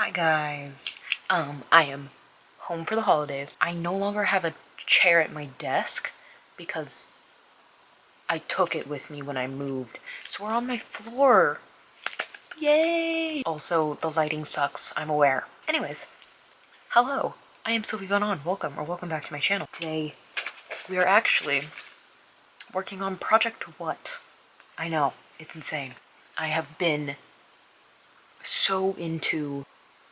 Hi guys. I am home for the holidays. I no longer have a chair at my desk because I took it with me when I moved. So we're on my floor. Yay! Also, the lighting sucks, I'm aware. Anyways, hello. I am Sophie welcome back to my channel. Today, we are actually working on Project What? I know, it's insane. I have been so into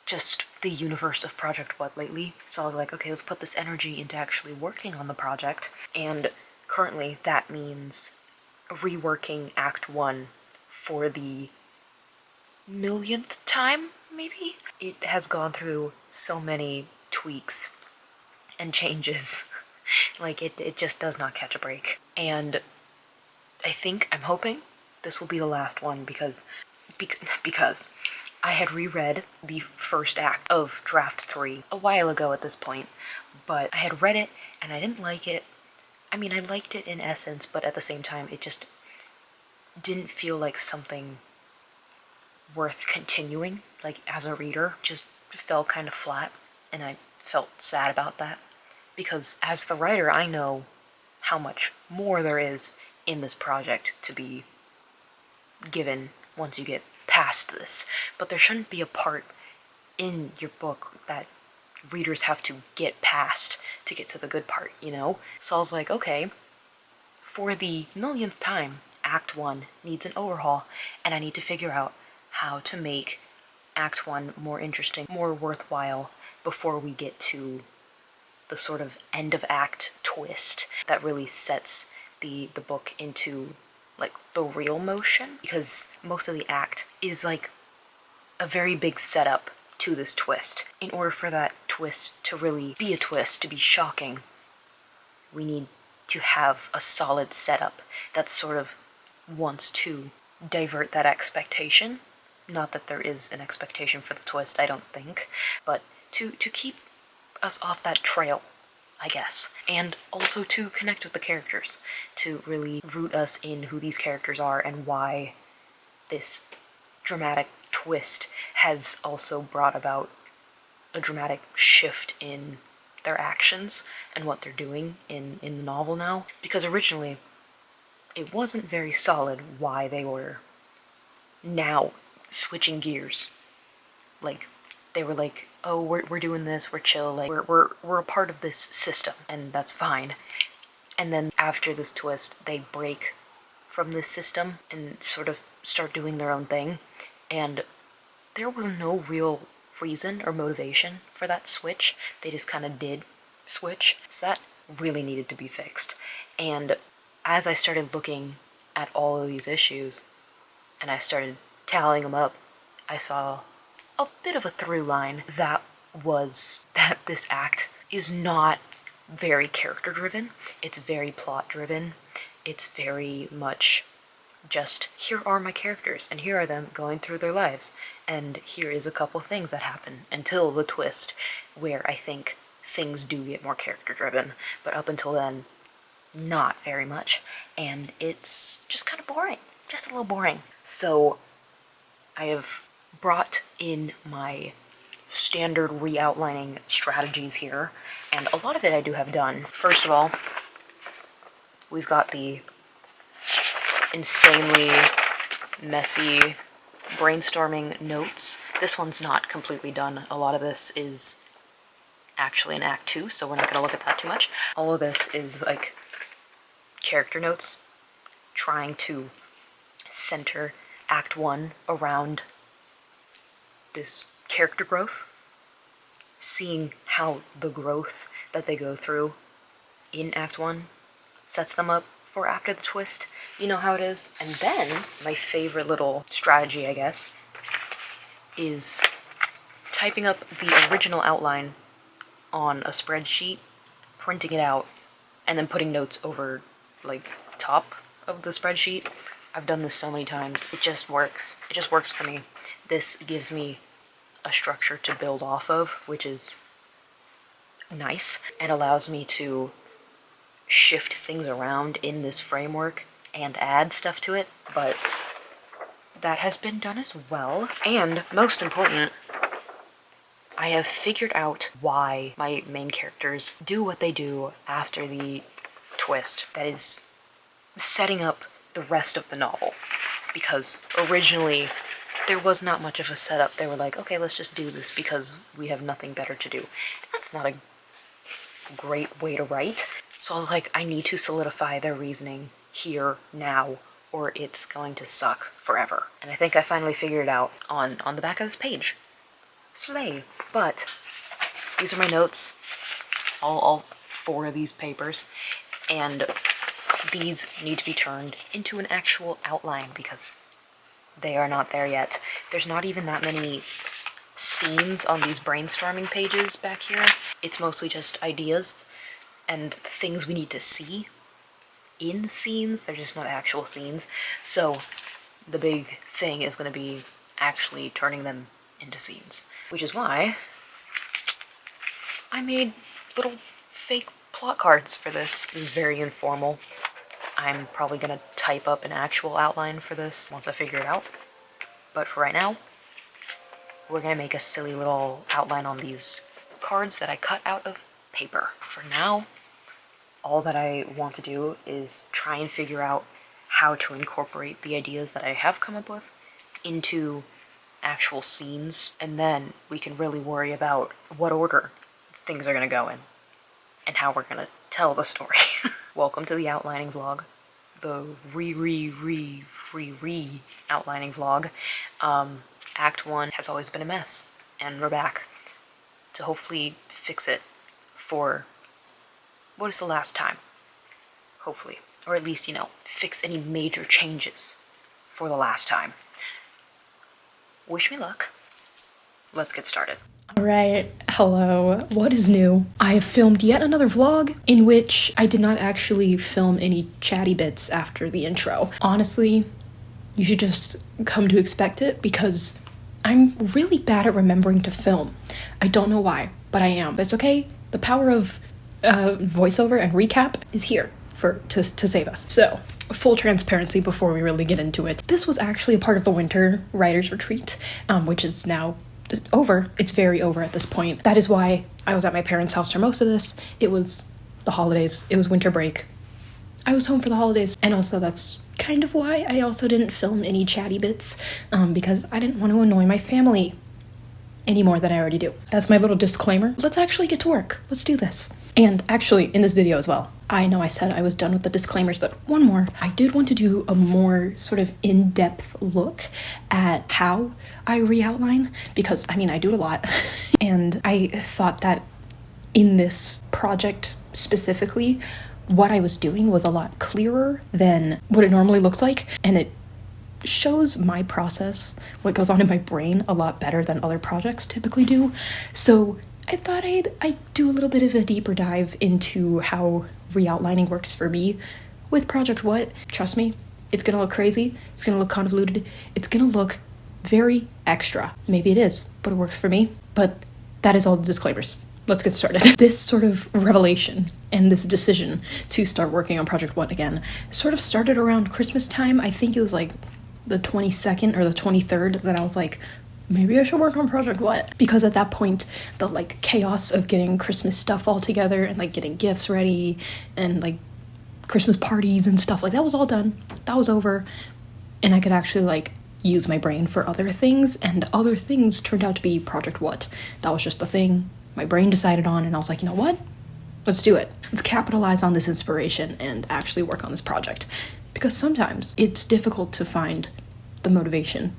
just the universe of Project What lately. So I was like, okay, let's put this energy into actually working on the project. And currently that means reworking Act 1 for the millionth time, maybe? It has gone through so many tweaks and changes. Like, it just does not catch a break. And I'm hoping this will be the last one because I had reread the first act of Draft 3 a while ago at this point, but I had read it and I didn't like it. I mean, I liked it in essence, but at the same time, it just didn't feel like something worth continuing, like as a reader. Just felt kind of flat, and I felt sad about that. Because as the writer, I know how much more there is in this project to be given once you get past this. But there shouldn't be a part in your book that readers have to get past to get to the good part, you know? So I was like, okay, for the millionth time, Act 1 needs an overhaul, and I need to figure out how to make Act 1 more interesting, more worthwhile, before we get to the sort of end of act twist that really sets the book into like the real motion, because most of the act is like a very big setup to this twist. In order for that twist to really be a twist, to be shocking, we need to have a solid setup that sort of wants to divert that expectation. Not that there is an expectation for the twist, I don't think, but to keep us off that trail, I guess. And also to connect with the characters, to really root us in who these characters are and why this dramatic twist has also brought about a dramatic shift in their actions and what they're doing in the novel now. Because originally, it wasn't very solid why they were now switching gears. Like, they were like, oh, we're doing this, we're chill, like, we're a part of this system, and that's fine. And then after this twist, they break from this system and sort of start doing their own thing, and there was no real reason or motivation for that switch. They just kind of did switch, so that really needed to be fixed. And as I started looking at all of these issues, and I started tallying them up, I saw a bit of a through line that was that this act is not very character driven. It's very plot driven. It's very much just, here are my characters, and here are them going through their lives, and here is a couple things that happen until the twist, where I think things do get more character driven, but up until then, not very much, and it's just kind of boring, just a little boring. So I have brought in my standard re-outlining strategies here, and a lot of it I do have done. First of all, we've got the insanely messy brainstorming notes. This one's not completely done. A lot of this is actually in Act 2, so we're not going to look at that too much. All of this is like character notes, trying to center Act 1 around this character growth, seeing how the growth that they go through in Act 1 sets them up for after the twist. You know how it is. And then, my favorite little strategy, I guess, is typing up the original outline on a spreadsheet, printing it out, and then putting notes over, like, top of the spreadsheet. I've done this so many times. It just works. It just works for me. This gives me a structure to build off of, which is nice, and allows me to shift things around in this framework and add stuff to it, but that has been done as well. And most important, I have figured out why my main characters do what they do after the twist that is setting up the rest of the novel. Because originally, there was not much of a setup. They were like, okay, let's just do this because we have nothing better to do. That's not a great way to write. So I was like, I need to solidify their reasoning here, now, or it's going to suck forever. And I think I finally figured it out on the back of this page. Slay. But these are my notes, all 4 of these papers, and these need to be turned into an actual outline because they are not there yet. There's not even that many scenes on these brainstorming pages back here. It's mostly just ideas and things we need to see in scenes. They're just not actual scenes. So the big thing is going to be actually turning them into scenes, which is why I made little fake plot cards for this. This is very informal. I'm probably going to type up an actual outline for this once I figure it out. But for right now, we're going to make a silly little outline on these cards that I cut out of paper. For now, all that I want to do is try and figure out how to incorporate the ideas that I have come up with into actual scenes, and then we can really worry about what order things are going to go in and how we're going to tell the story. Welcome to the outlining vlog, the outlining vlog. Act 1 has always been a mess, and we're back to hopefully fix it for what is the last time, hopefully, or at least, you know, fix any major changes for the last time. Wish me luck. Let's get started. Alright, hello. What is new? I have filmed yet another vlog in which I did not actually film any chatty bits after the intro. Honestly, you should just come to expect it because I'm really bad at remembering to film. I don't know why, but I am. But it's okay. The power of voiceover and recap is here to save us. So, full transparency before we really get into it. This was actually a part of the winter writers retreat, which is now over. It's very over at this point. That is why I was at my parents' house for most of this. It was the holidays. It was winter break. I was home for the holidays. And also that's kind of why I also didn't film any chatty bits, because I didn't want to annoy my family any more than I already do. That's my little disclaimer. Let's actually get to work. Let's do this. And actually, in this video as well, I know I said I was done with the disclaimers, but one more. I did want to do a more sort of in-depth look at how I re-outline, because, I mean, I do it a lot. And I thought that in this project specifically, what I was doing was a lot clearer than what it normally looks like, and it shows my process, what goes on in my brain, a lot better than other projects typically do. So I thought I'd do a little bit of a deeper dive into how re-outlining works for me with Project What. Trust me, it's gonna look crazy, it's gonna look convoluted, it's gonna look very extra. Maybe it is, but it works for me. But that is all the disclaimers. Let's get started. This sort of revelation and this decision to start working on Project What again sort of started around Christmas time. I think it was like the 22nd or the 23rd that I was like, maybe I should work on Project What? Because at that point, the like chaos of getting Christmas stuff all together and like getting gifts ready and like Christmas parties and stuff, like that was all done. That was over. And I could actually like use my brain for other things, and other things turned out to be Project What. That was just the thing my brain decided on, and I was like, you know what? Let's do it. Let's capitalize on this inspiration and actually work on this project. Because sometimes it's difficult to find the motivation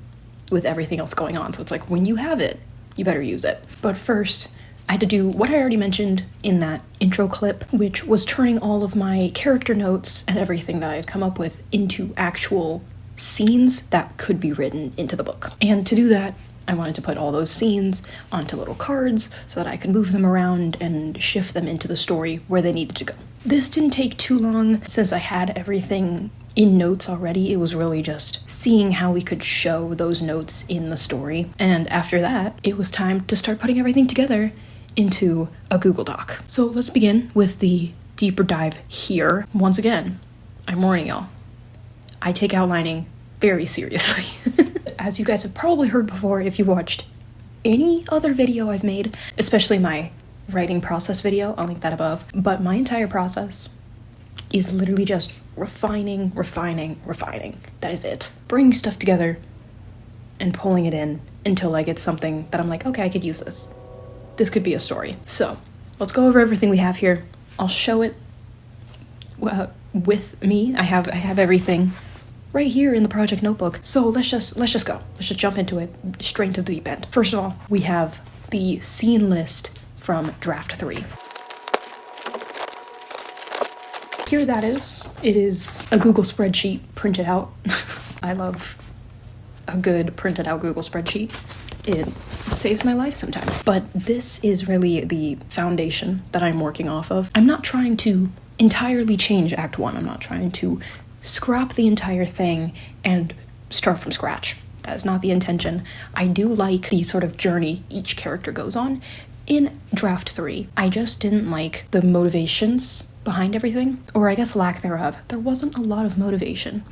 with everything else going on. So it's like, when you have it, you better use it. But first, I had to do what I already mentioned in that intro clip, which was turning all of my character notes and everything that I had come up with into actual scenes that could be written into the book. And to do that, I wanted to put all those scenes onto little cards so that I could move them around and shift them into the story where they needed to go. This didn't take too long since I had everything in notes already. It was really just seeing how we could show those notes in the story. And after that, it was time to start putting everything together into a Google Doc. So let's begin with the deeper dive here. Once again, I'm warning y'all, I take outlining very seriously. As you guys have probably heard before if you watched any other video I've made, especially my writing process video, I'll link that above, but my entire process is literally just refining. That is it. Bringing stuff together and pulling it in until I get something that I'm like, okay, I could use this. This could be a story. So let's go over everything we have here. I'll show it with me. I have everything right here in the project notebook. So let's just go. Let's just jump into it, straight into the deep end. First of all, we have the scene list from draft 3. Here that is. It is a Google spreadsheet printed out. I love a good printed out Google spreadsheet. It saves my life sometimes. But this is really the foundation that I'm working off of. I'm not trying to entirely change Act 1. I'm not trying to scrap the entire thing and start from scratch. That is not the intention. I do like the sort of journey each character goes on in draft 3. I just didn't like the motivations behind everything, or I guess lack thereof. There wasn't a lot of motivation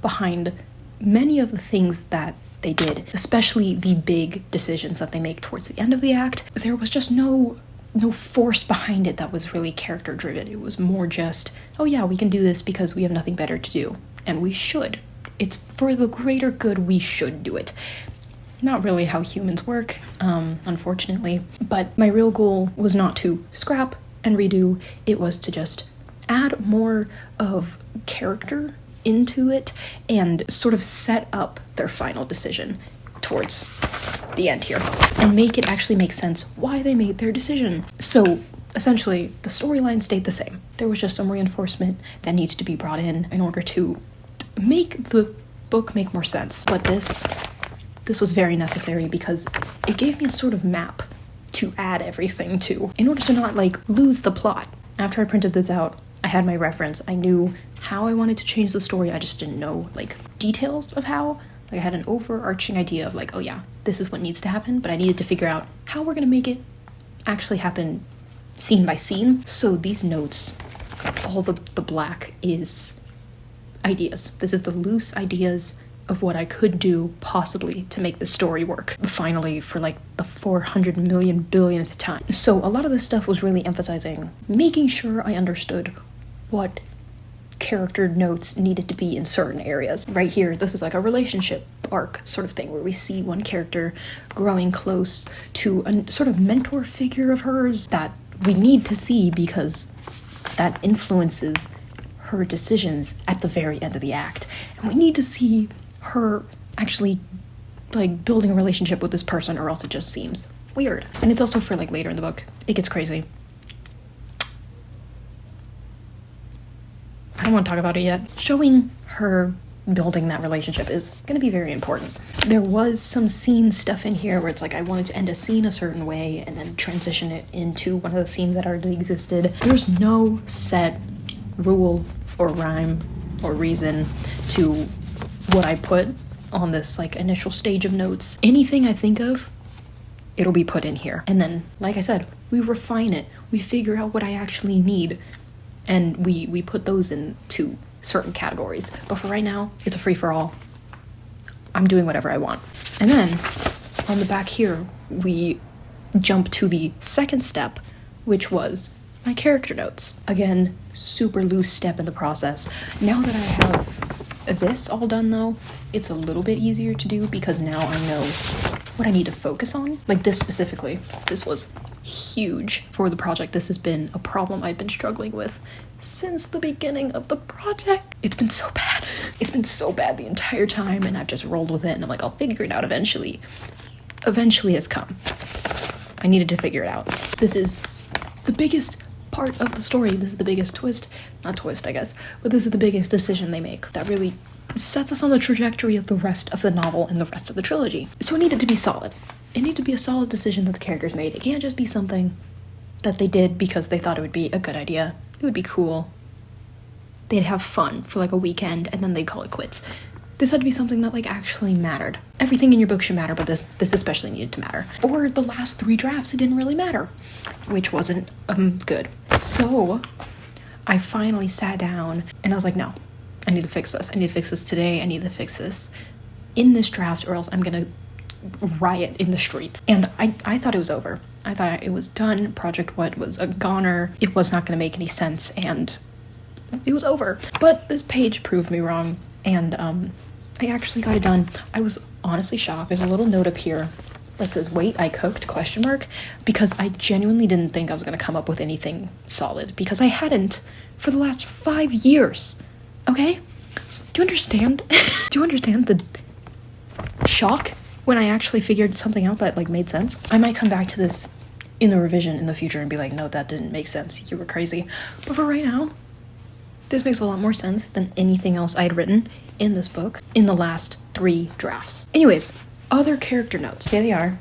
behind many of the things that they did, especially the big decisions that they make towards the end of the act. There was just no force behind it that was really character driven. It was more just, oh yeah, we can do this because we have nothing better to do, and we should. It's for the greater good, we should do it. Not really how humans work, unfortunately, but my real goal was not to scrap and redo. It was to just add more of character into it and sort of set up their final decision towards the end here and make it actually make sense why they made their decision. So essentially the storyline stayed the same. There was just some reinforcement that needs to be brought in order to make the book make more sense. But this was very necessary because it gave me a sort of map to add everything to in order to not lose the plot. After I printed this out, I had my reference. I knew how I wanted to change the story. I just didn't know details of how. I had an overarching idea of oh yeah, this is what needs to happen, but I needed to figure out how we're gonna make it actually happen scene by scene. So these notes, all the black is ideas. This is the loose ideas of what I could do possibly to make the story work. Finally, for the 400 million billionth time. So a lot of this stuff was really emphasizing making sure I understood what character notes needed to be in certain areas. Right here, this is a relationship arc sort of thing where we see one character growing close to a sort of mentor figure of hers that we need to see because that influences her decisions at the very end of the act. And we need to see her actually building a relationship with this person, or else it just seems weird. And it's also for later in the book. It gets crazy. I don't want to talk about it yet. Showing her building that relationship is going to be very important. There was some scene stuff in here where it's I wanted to end a scene a certain way and then transition it into one of the scenes that already existed. There's no set rule or rhyme or reason to what I put on this initial stage of notes. Anything I think of, it'll be put in here. And then, like I said, we refine it. We figure out what I actually need. And we put those into certain categories. But for right now, it's a free-for-all. I'm doing whatever I want. And then, on the back here, we jump to the second step, which was my character notes. Again, super loose step in the process. Now that I have this all done, though, it's a little bit easier to do because now I know what I need to focus on. This specifically, this was huge for the project. This has been a problem I've been struggling with since the beginning of the project. It's been so bad. It's been so bad the entire time, and I've just rolled with it, and I'm I'll figure it out eventually. Eventually has come. I needed to figure it out. This is the biggest part of the story. This is the biggest twist. Not twist, I guess, but this is the biggest decision they make that really sets us on the trajectory of the rest of the novel and the rest of the trilogy. So it needed to be solid. It needed to be a solid decision that the characters made. It can't just be something that they did because they thought it would be a good idea. It would be cool. They'd have fun for a weekend and then they'd call it quits. This had to be something that actually mattered. Everything in your book should matter, but this especially needed to matter. For the last 3 drafts, it didn't really matter, which wasn't good. So I finally sat down and I was no, I need to fix this. I need to fix this today. I need to fix this in this draft, or else I'm gonna riot in the streets. And I thought it was over. I thought it was done. Project What was a goner. It was not going to make any sense, and it was over. But this page proved me wrong, and I actually got it done. I was honestly shocked. There's a little note up here that says, "Wait, I cooked?" ? Because I genuinely didn't think I was going to come up with anything solid, because I hadn't for the last 5 years. Okay? Do you understand? Do you understand the shock when I actually figured something out that, like, made sense? I might come back to this in the revision in the future and be like, no, that didn't make sense. You were crazy. But for right now, this makes a lot more sense than anything else I had written in this book in the last 3 drafts. Anyways, other character notes. Here they are.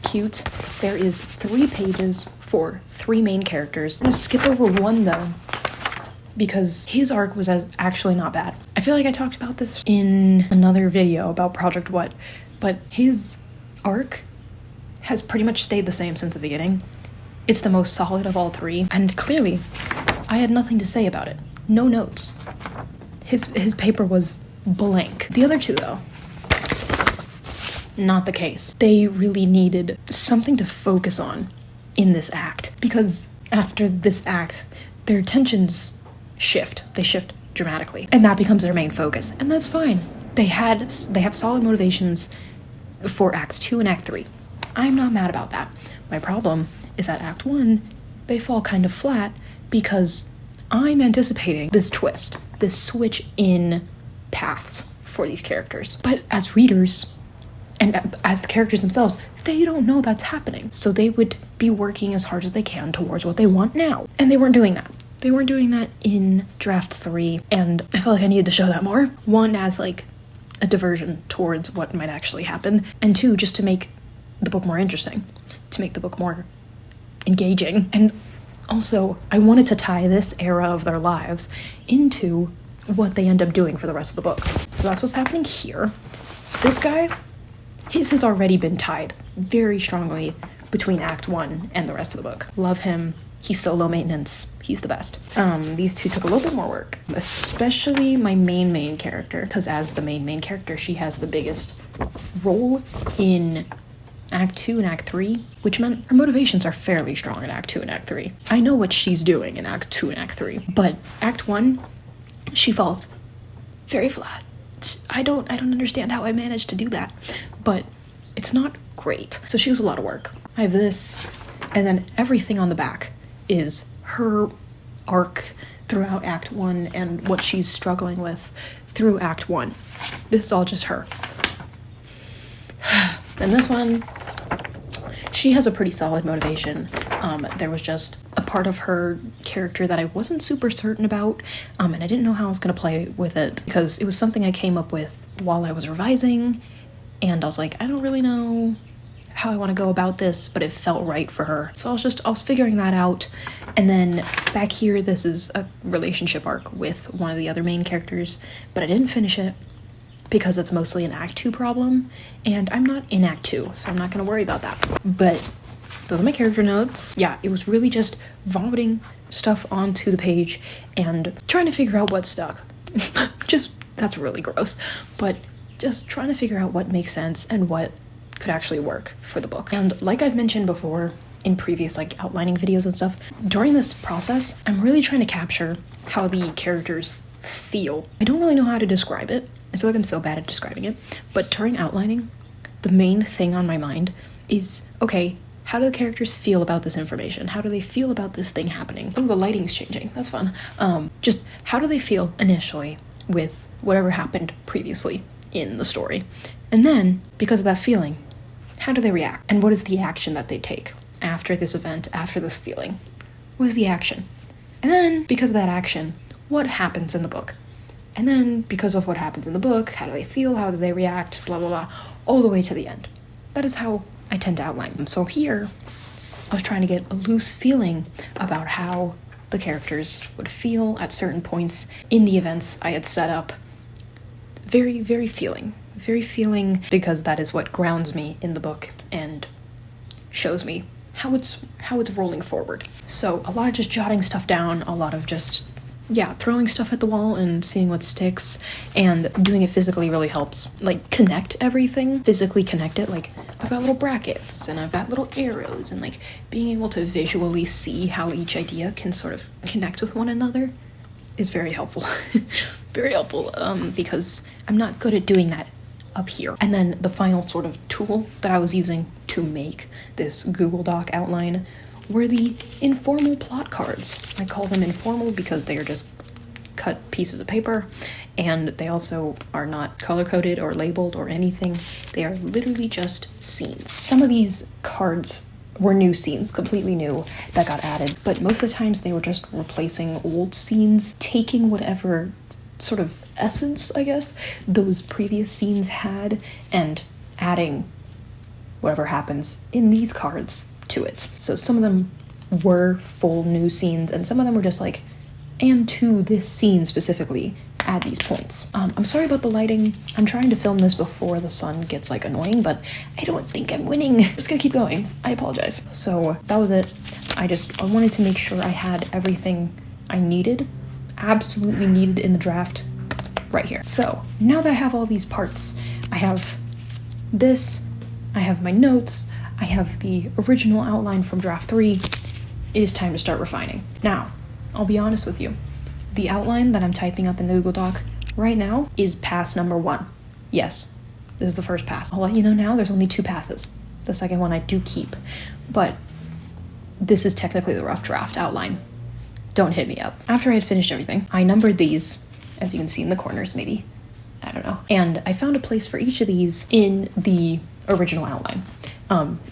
Cute. There is 3 pages for 3 main characters. I'm gonna skip over one, though, because his arc was actually not bad. I feel like I talked about this in another video about Project What, but his arc has pretty much stayed the same since the beginning. It's the most solid of all 3, and clearly, I had nothing to say about it. No notes. His paper was blank. The other 2, though, not the case. They really needed something to focus on in this act, because after this act, their tensions shift. They shift dramatically, and that becomes their main focus, and that's fine. They have solid motivations for Acts 2 and Act 3. I'm not mad about that. My problem is that Act 1, they fall kind of flat, because I'm anticipating this twist, this switch in paths for these characters. But as readers, and as the characters themselves, they don't know that's happening. So they would be working as hard as they can towards what they want now. And they weren't doing that. They weren't doing that in Draft 3, and I felt like I needed to show that more. 1, as like a diversion towards what might actually happen, and 2, just to make the book more interesting, to make the book more engaging. And also, I wanted to tie this era of their lives into what they end up doing for the rest of the book. So that's what's happening here. This guy, his has already been tied very strongly between Act 1 and the rest of the book. Love him. He's so low maintenance. He's the best. These 2 took a little bit more work, especially my main character, because as the main character, she has the biggest role in Act 2 and Act 3, which meant her motivations are fairly strong in Act 2 and Act 3. I know what she's doing in Act 2 and Act 3, but Act 1, she falls very flat. I don't understand how I managed to do that, but it's not great. So she was a lot of work. I have this, and then everything on the back is her arc throughout Act 1 and what she's struggling with through Act 1. This is all just her. Then this one, she has a pretty solid motivation. There was just a part of her character that I wasn't super certain about, and I didn't know how I was going to play with it, because it was something I came up with while I was revising, and I was like, I don't really know how I want to go about this, but it felt right for her. So I was figuring that out. And then back here, this is a relationship arc with one of the other main characters, but I didn't finish it because it's mostly an Act 2 problem, and I'm not in Act 2, so I'm not going to worry about that. But those are my character notes. Yeah, it was really just vomiting stuff onto the page and trying to figure out what stuck. That's really gross, but just trying to figure out what makes sense and what could actually work for the book. And like I've mentioned before in previous like outlining videos and stuff, during this process, I'm really trying to capture how the characters feel. I don't really know how to describe it. I feel like I'm so bad at describing it, but during outlining, the main thing on my mind is, okay, how do the characters feel about this information? How do they feel about this thing happening? Oh, the lighting's changing. That's fun. Just how do they feel initially with whatever happened previously in the story? And then, because of that feeling, how do they react? And what is the action that they take after this event, after this feeling? What is the action? And then, because of that action, what happens in the book? And then, because of what happens in the book, how do they feel? How do they react? Blah, blah, blah. All the way to the end. That is how I tend to outline. And so here, I was trying to get a loose feeling about how the characters would feel at certain points in the events I had set up. Very, very feeling, because that is what grounds me in the book and shows me how it's rolling forward. So a lot of just jotting stuff down, a lot of just yeah, throwing stuff at the wall and seeing what sticks and doing it physically really helps. Like, connect everything, physically connect it. Like, I've got little brackets and I've got little arrows, and like being able to visually see how each idea can sort of connect with one another is very helpful. Very helpful, because I'm not good at doing that up here. And then the final sort of tool that I was using to make this Google Doc outline were the informal plot cards. I call them informal because they are just cut pieces of paper, and they also are not color-coded or labeled or anything. They are literally just scenes. Some of these cards were new scenes, completely new, that got added, but most of the times they were just replacing old scenes, taking whatever sort of essence, I guess, those previous scenes had, and adding whatever happens in these cards to it. So some of them were full new scenes, and some of them were just like, and to this scene specifically, add these points. I'm sorry about the lighting. I'm trying to film this before the sun gets like annoying, but I don't think I'm winning. I'm just gonna keep going. I apologize. So that was it. I wanted to make sure I had everything I needed, absolutely needed in the draft right here. So now that I have all these parts, I have this, I have my notes, I have the original outline from draft 3. It is time to start refining. Now, I'll be honest with you. The outline that I'm typing up in the Google Doc right now is pass number 1. Yes, this is the first pass. I'll let you know now, there's only 2 passes. The second one I do keep, but this is technically the rough draft outline. Don't hit me up. After I had finished everything, I numbered these, as you can see in the corners maybe. I don't know. And I found a place for each of these in the original outline.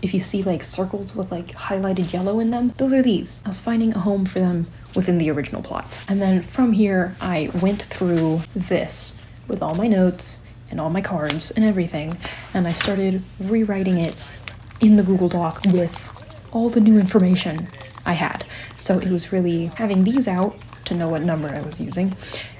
If you see like circles with like highlighted yellow in them, those are these. I was finding a home for them within the original plot. And then from here, I went through this with all my notes and all my cards and everything, and I started rewriting it in the Google Doc with all the new information I had. So it was really having these out to know what number I was using,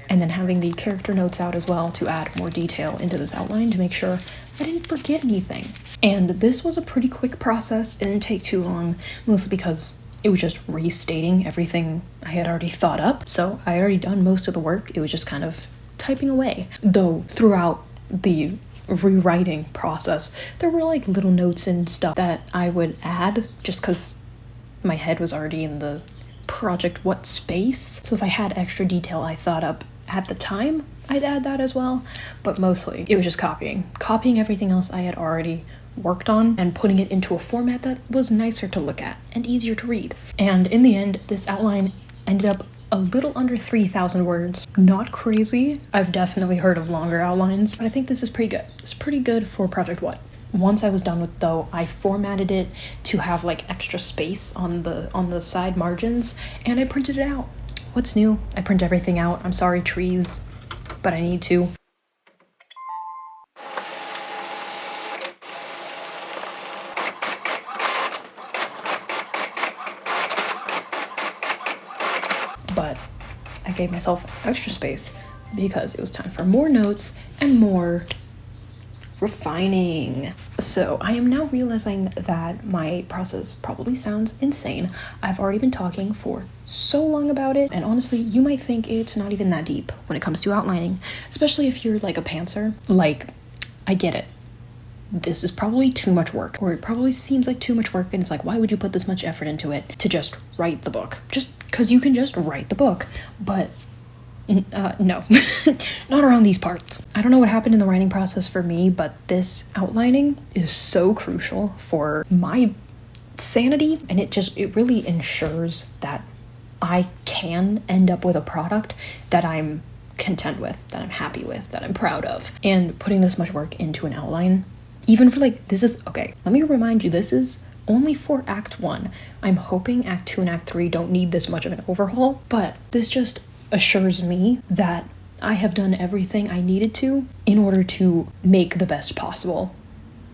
and then having the character notes out as well to add more detail into this outline to make sure I didn't forget anything. And this was a pretty quick process. It didn't take too long, mostly because it was just restating everything I had already thought up. So I had already done most of the work. It was just kind of typing away. Though throughout the rewriting process, there were like little notes and stuff that I would add just because my head was already in the project what space. So if I had extra detail I thought up at the time, I'd add that as well. But mostly it was just copying everything else I had already worked on and putting it into a format that was nicer to look at and easier to read. And in the end, this outline ended up a little under 3,000 words. Not crazy. I've definitely heard of longer outlines, but I think this is pretty good. It's pretty good for Project What. Once I was done with, though, I formatted it to have like extra space on the side margins, and I printed it out. What's new? I print everything out. I'm sorry, trees, but I need to. But I gave myself extra space because it was time for more notes and more refining. So I am now realizing that my process probably sounds insane. I've already been talking for so long about it, and honestly, you might think it's not even that deep when it comes to outlining, especially if you're like a pantser. Like, I get it. This is probably too much work, or it probably seems like too much work, and it's like, why would you put this much effort into it to just write the book? Just because you can just write the book. But no, not around these parts. I don't know what happened in the writing process for me, but this outlining is so crucial for my sanity, and it really ensures that I can end up with a product that I'm content with, that I'm happy with, that I'm proud of. And putting this much work into an outline, even for like, this is, okay, let me remind you, this is only for Act 1. I'm hoping Act 2 and Act 3 don't need this much of an overhaul, but this just assures me that I have done everything I needed to in order to make the best possible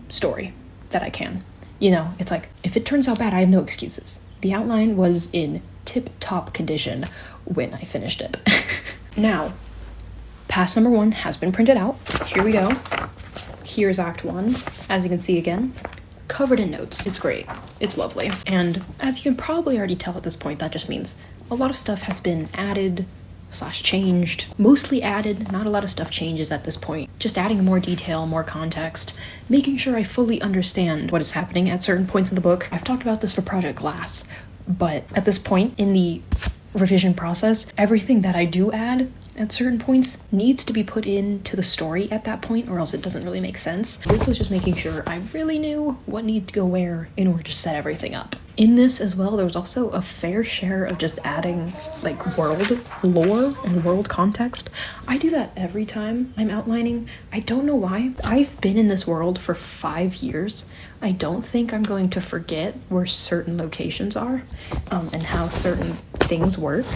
story that I can. You know, it's like, if it turns out bad, I have no excuses. The outline was in tip-top condition when I finished it. Now, pass number 1 has been printed out. Here we go. Here's Act 1. As you can see again, covered in notes. It's great. It's lovely. And as you can probably already tell at this point, that just means a lot of stuff has been added changed, mostly added. Not a lot of stuff changes at this point. Just adding more detail, more context, making sure I fully understand what is happening at certain points in the book. I've talked about this for Project Glass, but at this point in the revision process, everything that I do add at certain points needs to be put into the story at that point, or else it doesn't really make sense. This was just making sure I really knew what needed to go where in order to set everything up. In this as well, there was also a fair share of just adding like world lore and world context. I do that every time I'm outlining. I don't know why. I've been in this world for 5 years. I don't think I'm going to forget where certain locations are and how certain things work,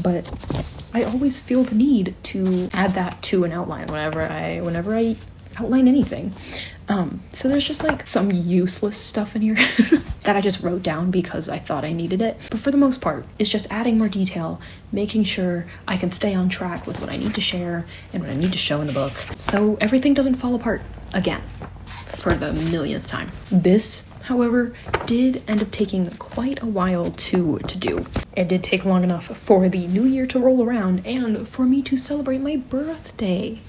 but I always feel the need to add that to an outline whenever I outline anything. So there's just like some useless stuff in here that I just wrote down because I thought I needed it. But for the most part, it's just adding more detail, making sure I can stay on track with what I need to share and what I need to show in the book, so everything doesn't fall apart again for the millionth time. This, however, did end up taking quite a while to do. It did take long enough for the new year to roll around and for me to celebrate my birthday.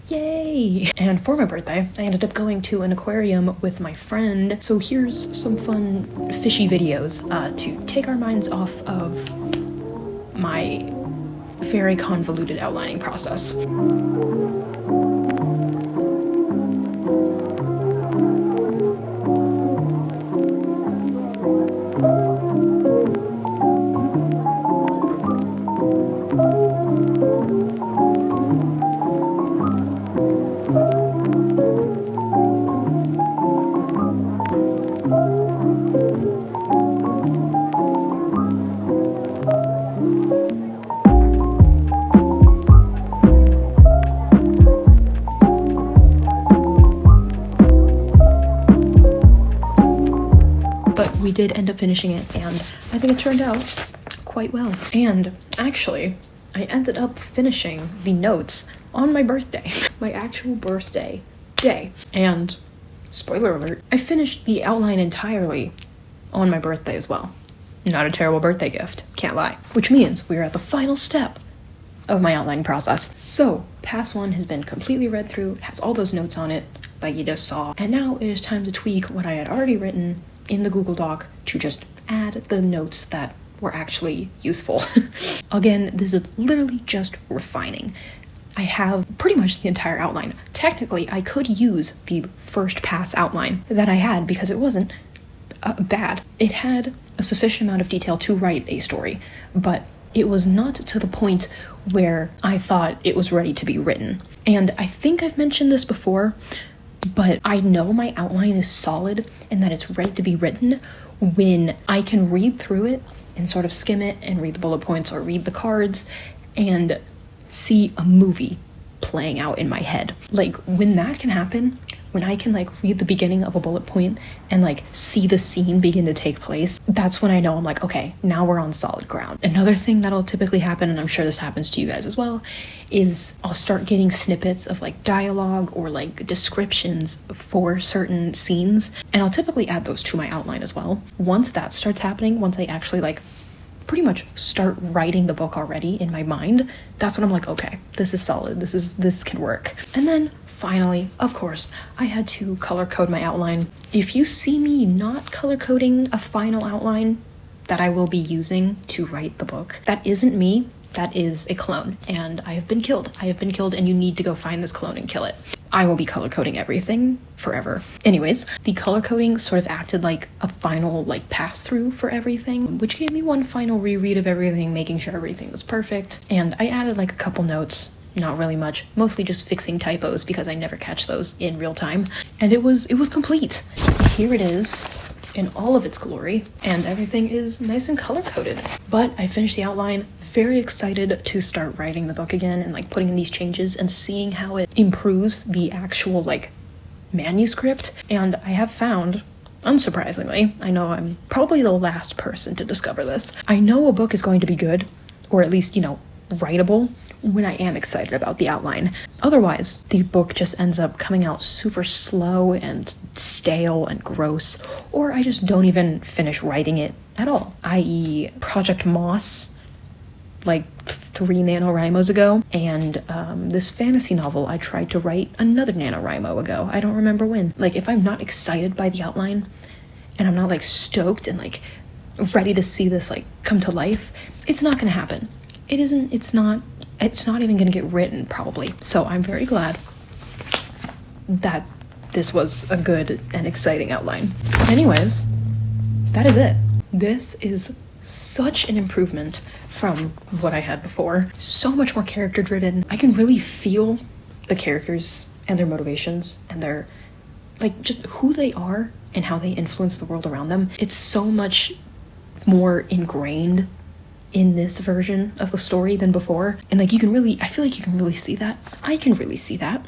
Yay! And for my birthday, I ended up going to an aquarium with my friend. So here's some fun fishy videos to take our minds off of my very convoluted outlining process. We did end up finishing it, and I think it turned out quite well. And actually, I ended up finishing the notes on my birthday, my actual birthday day. And spoiler alert, I finished the outline entirely on my birthday as well. Not a terrible birthday gift, can't lie. Which means we're at the final step of my outlining process. So, pass one has been completely read through, it has all those notes on it, like you just saw. And now it is time to tweak what I had already written in the Google Doc to just add the notes that were actually useful. Again, this is literally just refining. I have pretty much the entire outline. Technically, I could use the first pass outline that I had because it wasn't bad. It had a sufficient amount of detail to write a story, but it was not to the point where I thought it was ready to be written. And I think I've mentioned this before, but I know my outline is solid and that it's ready to be written when I can read through it and sort of skim it and read the bullet points or read the cards and see a movie playing out in my head. Like, when that can happen, when I can like read the beginning of a bullet point and like see the scene begin to take place, that's when I know I'm like, okay, now we're on solid ground. Another thing that'll typically happen, and I'm sure this happens to you guys as well, is I'll start getting snippets of like dialogue or like descriptions for certain scenes, and I'll typically add those to my outline as well. Once that starts happening, once I actually like pretty much start writing the book already in my mind, that's when I'm like, okay, this is solid, this can work. And then finally, of course, I had to color code my outline. If you see me not color coding a final outline that I will be using to write the book, that isn't me, that is a clone, and I have been killed, and you need to go find this clone and kill it. I will be color coding everything forever. Anyways, the color coding sort of acted like a final like pass through for everything, which gave me one final reread of everything, making sure everything was perfect. And I added like a couple notes, not really much, mostly just fixing typos because I never catch those in real time. And it was complete. Here it is in all of its glory, and everything is nice and color coded. But I finished the outline, very excited to start writing the book again and like putting in these changes and seeing how it improves the actual like manuscript. And I have found, unsurprisingly, I know I'm probably the last person to discover this, I know a book is going to be good, or at least, you know, writable, when I am excited about the outline. Otherwise, the book just ends up coming out super slow and stale and gross, or I just don't even finish writing it at all. I.e. Project Moss, like 3 NaNoWriMos ago, and this fantasy novel I tried to write another NaNoWriMo ago. I don't remember when. Like, if I'm not excited by the outline, and I'm not, like, stoked and, like, ready to see this, like, come to life, it's not gonna happen. It's not even gonna get written, probably. So I'm very glad that this was a good and exciting outline. But anyways, that is it. This is such an improvement from what I had before. So much more character driven. I can really feel the characters and their motivations and their, like, just who they are and how they influence the world around them. It's so much more ingrained in this version of the story than before. And like, I feel like you can really see that. I can really see that.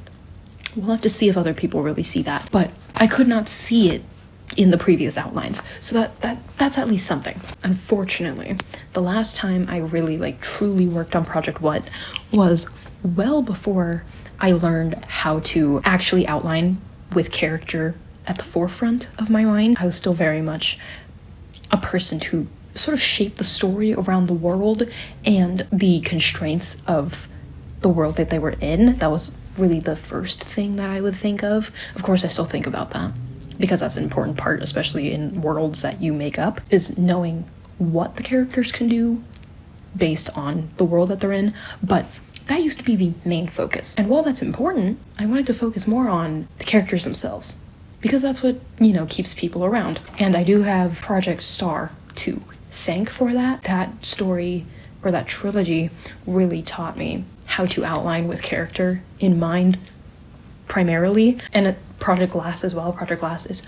We'll have to see if other people really see that. But I could not see it in the previous outlines. So that's at least something. Unfortunately, the last time I really like truly worked on Project What was well before I learned how to actually outline with character at the forefront of my mind. I was still very much a person who sort of shaped the story around the world and the constraints of the world that they were in. That was really the first thing that I would think of. Of course, I still think about that because that's an important part, especially in worlds that you make up, is knowing what the characters can do based on the world that they're in. But that used to be the main focus. And while that's important, I wanted to focus more on the characters themselves because that's what, keeps people around. And I do have Project Star to thank for that. That story, or that trilogy, really taught me how to outline with character in mind primarily. And Project Glass as well. Project Glass is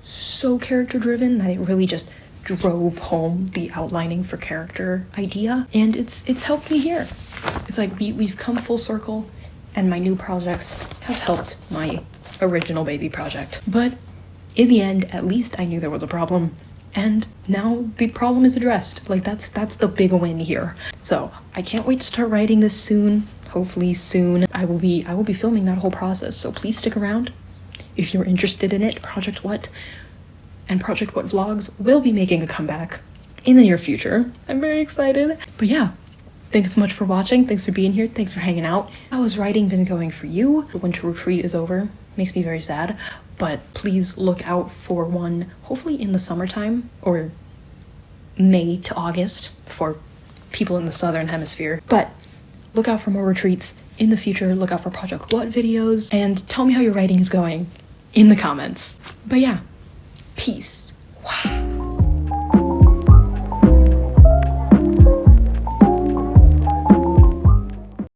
so character driven that it really just drove home the outlining for character idea, and it's helped me here. It's like we've come full circle, and my new projects have helped my original baby project. But in the end, at least I knew there was a problem, and now the problem is addressed. Like, that's the big win here. So I can't wait to start writing this soon. Hopefully soon. I will be filming that whole process, so please stick around if you're interested in it. Project What and Project What vlogs will be making a comeback in the near future. I'm very excited. But yeah, thanks so much for watching. Thanks for being here. Thanks for hanging out. How has writing been going for you? The winter retreat is over. Makes me very sad. But please look out for one, hopefully in the summertime, or May to August for people in the southern hemisphere. But look out for more retreats in the future. Look out for Project What videos, and tell me how your writing is going in the comments. But yeah, peace. Wow.